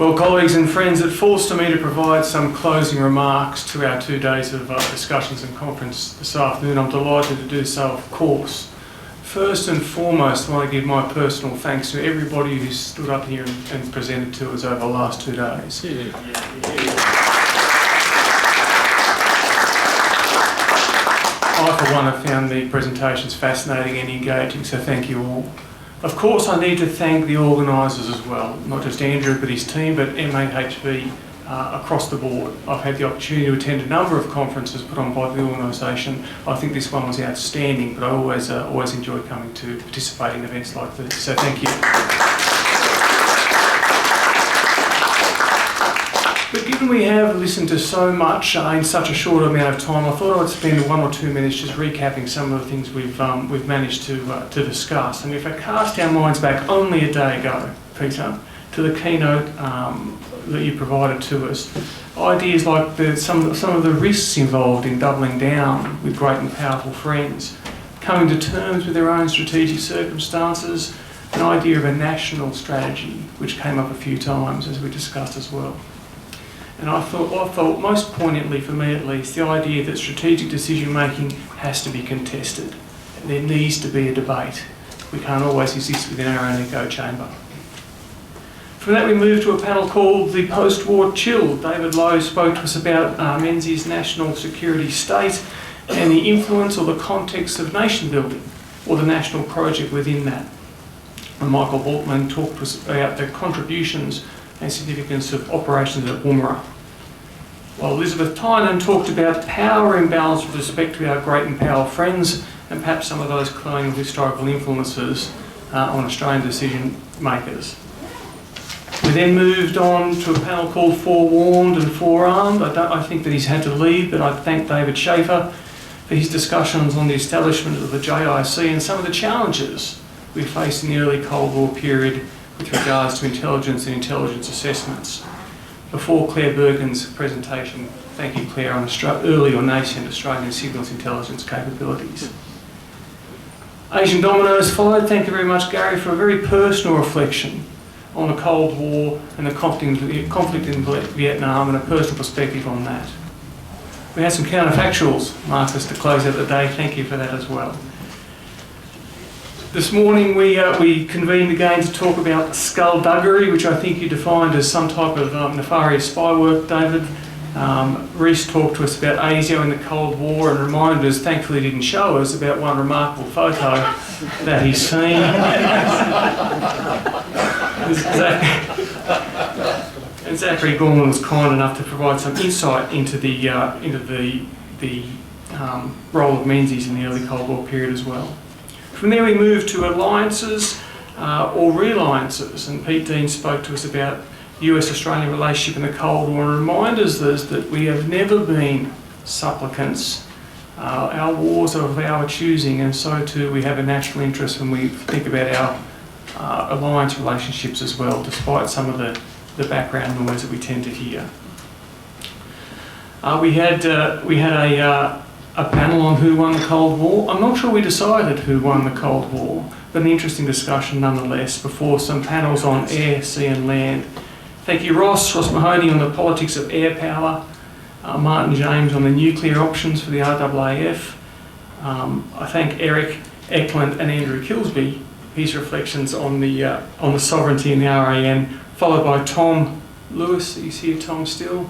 Well, colleagues and friends, it falls to me to provide some closing remarks to our 2 days of discussions and conference this afternoon. I'm delighted to do so, of course. First and foremost, I want to give my personal thanks to everybody who stood up here and presented to us over the last 2 days. I, for one, have found the presentations fascinating and engaging, so thank you all. Of course, I need to thank the organisers as well, not just Andrew but his team, but MHHV across the board. I've had the opportunity to attend a number of conferences put on by the organisation. I think this one was outstanding, but I always enjoy coming to participate in events like this, so thank you. But given we have listened to so much in such a short amount of time, I thought I would spend 1 or 2 minutes just recapping some of the things we've managed to discuss. And if I cast our minds back only a day ago, Peter, to the keynote that you provided to us, ideas like some of the risks involved in doubling down with great and powerful friends, coming to terms with their own strategic circumstances, an idea of a national strategy, which came up a few times as we discussed as well. And I thought most poignantly, for me at least, the idea that strategic decision making has to be contested. There needs to be a debate. We can't always exist within our own echo chamber. From that we moved to a panel called the Post-War Chill. David Lowe spoke to us about Menzies' national security state and the influence or the context of nation building, or the national project within that. And Michael Baltman talked to us about the contributions and significance of operations at Woomera. While Elizabeth Tynan talked about power imbalance with respect to our great and powerful friends and perhaps some of those colonial historical influences on Australian decision makers. We then moved on to a panel called Forewarned and Forearmed. I think that he's had to leave, but I thank David Schaefer for his discussions on the establishment of the JIC and some of the challenges we faced in the early Cold War period with regards to intelligence and intelligence assessments. Before Claire Bergen's presentation, thank you Claire, on early or nascent Australian signals intelligence capabilities. Asian Dominoes followed. Thank you very much Gary for a very personal reflection on the Cold War and the conflict in Vietnam and a personal perspective on that. We had some counterfactuals, Marcus, to close out the day. Thank you for that as well. This morning we convened again to talk about skullduggery, which I think you defined as some type of nefarious spy work, David. Reece talked to us about ASIO in the Cold War and reminded us, thankfully didn't show us, about one remarkable photo that he's seen. And Zachary Gorman was kind enough to provide some insight into the role of Menzies in the early Cold War period as well. From there we moved to alliances or realliances, and Pete Dean spoke to us about the US-Australian relationship in the Cold War and reminded us that we have never been supplicants. Our wars are of our choosing, and so too we have a national interest when we think about our alliance relationships as well, despite some of the background noise that we tend to hear. We had a panel on who won the Cold War. I'm not sure we decided who won the Cold War, but an interesting discussion nonetheless before some panels on air, sea and land. Thank you Ross Mahoney on the politics of air power, Martin James on the nuclear options for the RAAF. I thank Eric Eklund and Andrew Kilsby, his reflections on the sovereignty in the RAN, followed by Tom Lewis. He's here, Tom, still.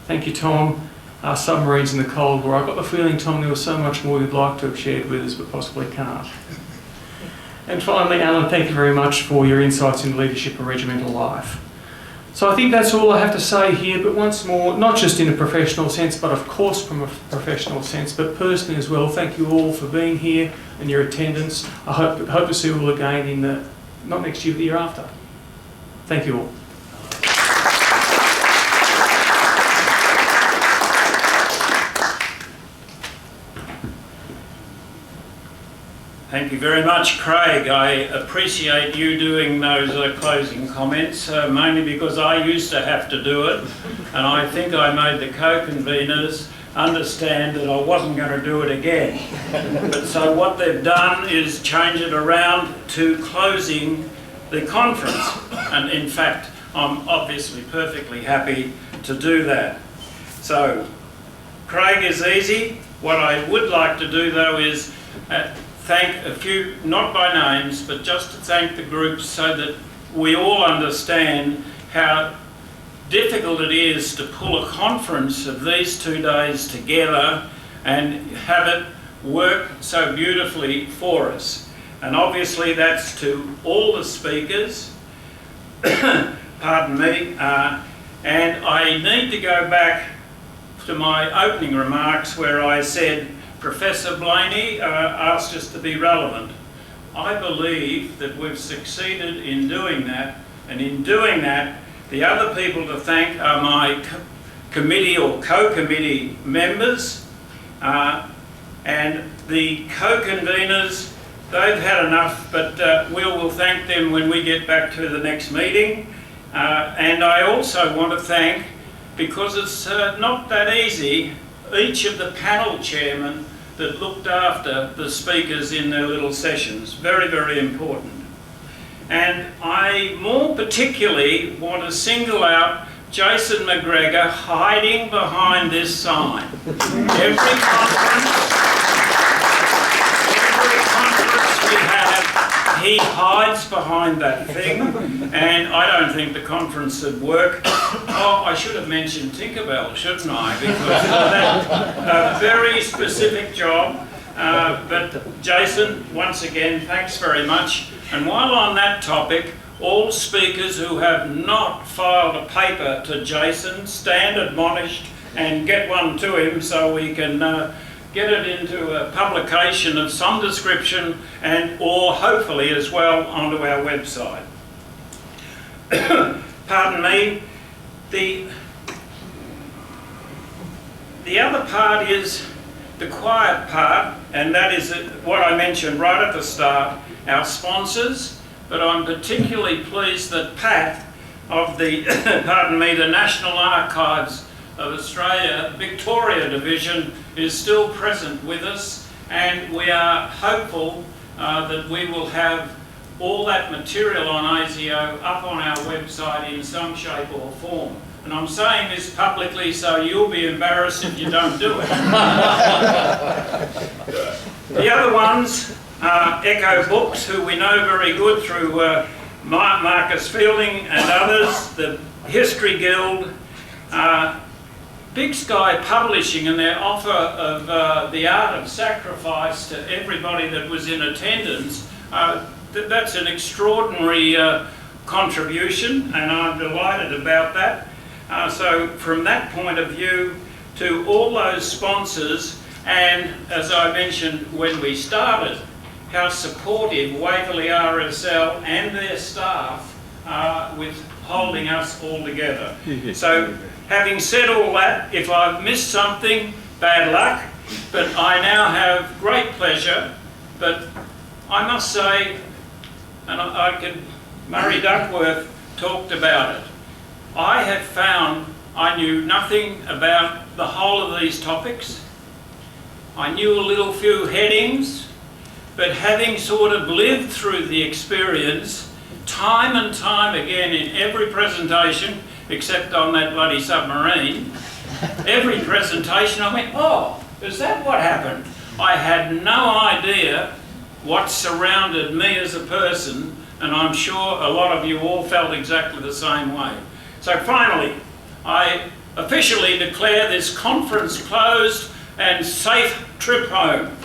Thank you, Tom. Submarines in the Cold War. I got the feeling, Tom, there was so much more you'd like to have shared with us, but possibly can't. And finally, Alan, thank you very much for your insights into leadership and regimental life. So I think that's all I have to say here, but once more, not just in a professional sense, but of course from a professional sense, but personally as well, thank you all for being here and your attendance. I hope to see you all again in not next year, but the year after. Thank you all. Thank you very much, Craig. I appreciate you doing those closing comments, mainly because I used to have to do it, and I think I made the co-conveners understand that I wasn't going to do it again. But so what they've done is change it around to closing the conference, and in fact I'm obviously perfectly happy to do that. So, Craig is easy. What I would like to do though is thank a few, not by names, but just to thank the groups so that we all understand how difficult it is to pull a conference of these 2 days together and have it work so beautifully for us. And obviously that's to all the speakers, pardon me, and I need to go back to my opening remarks where I said Professor Blaney asked us to be relevant. I believe that we've succeeded in doing that, and in doing that, the other people to thank are my committee or co-committee members, and the co-conveners. They've had enough, but we'll thank them when we get back to the next meeting. And I also want to thank, because it's not that easy, each of the panel chairmen that looked after the speakers in their little sessions. Very, very important. And I more particularly want to single out Jason McGregor hiding behind this sign. Every conference we have, he hides behind that thing, and I don't think the conference would work. Oh, I should have mentioned Tinkerbell, shouldn't I? Because that's a very specific job. But Jason, once again, thanks very much. And while on that topic, all speakers who have not filed a paper to Jason, stand admonished and get one to him so we can get it into a publication of some description and or hopefully as well onto our website. Pardon me. The other part is the quiet part, and that is what I mentioned right at the start, our sponsors, but I'm particularly pleased that Pat of the, pardon me, the National Archives of Australia, Victoria Division, is still present with us, and we are hopeful that we will have all that material on ASIO up on our website in some shape or form. And I'm saying this publicly so you'll be embarrassed if you don't do it. The other ones are Echo Books, who we know very good through Marcus Fielding and others, the History Guild, Big Sky Publishing and their offer of The Art of Sacrifice to everybody that was in attendance. That's an extraordinary contribution, and I'm delighted about that. So from that point of view, to all those sponsors, and as I mentioned when we started, how supportive Waverley RSL and their staff are with holding us all together. So having said all that, if I've missed something, bad luck, but I now have great pleasure. But I must say, and Murray Duckworth talked about it, I have found I knew nothing about the whole of these topics. I knew a little few headings, but having sort of lived through the experience, time and time again in every presentation, except on that bloody submarine, every presentation I went, oh, is that what happened? I had no idea what surrounded me as a person, and I'm sure a lot of you all felt exactly the same way. So finally, I officially declare this conference closed and safe trip home.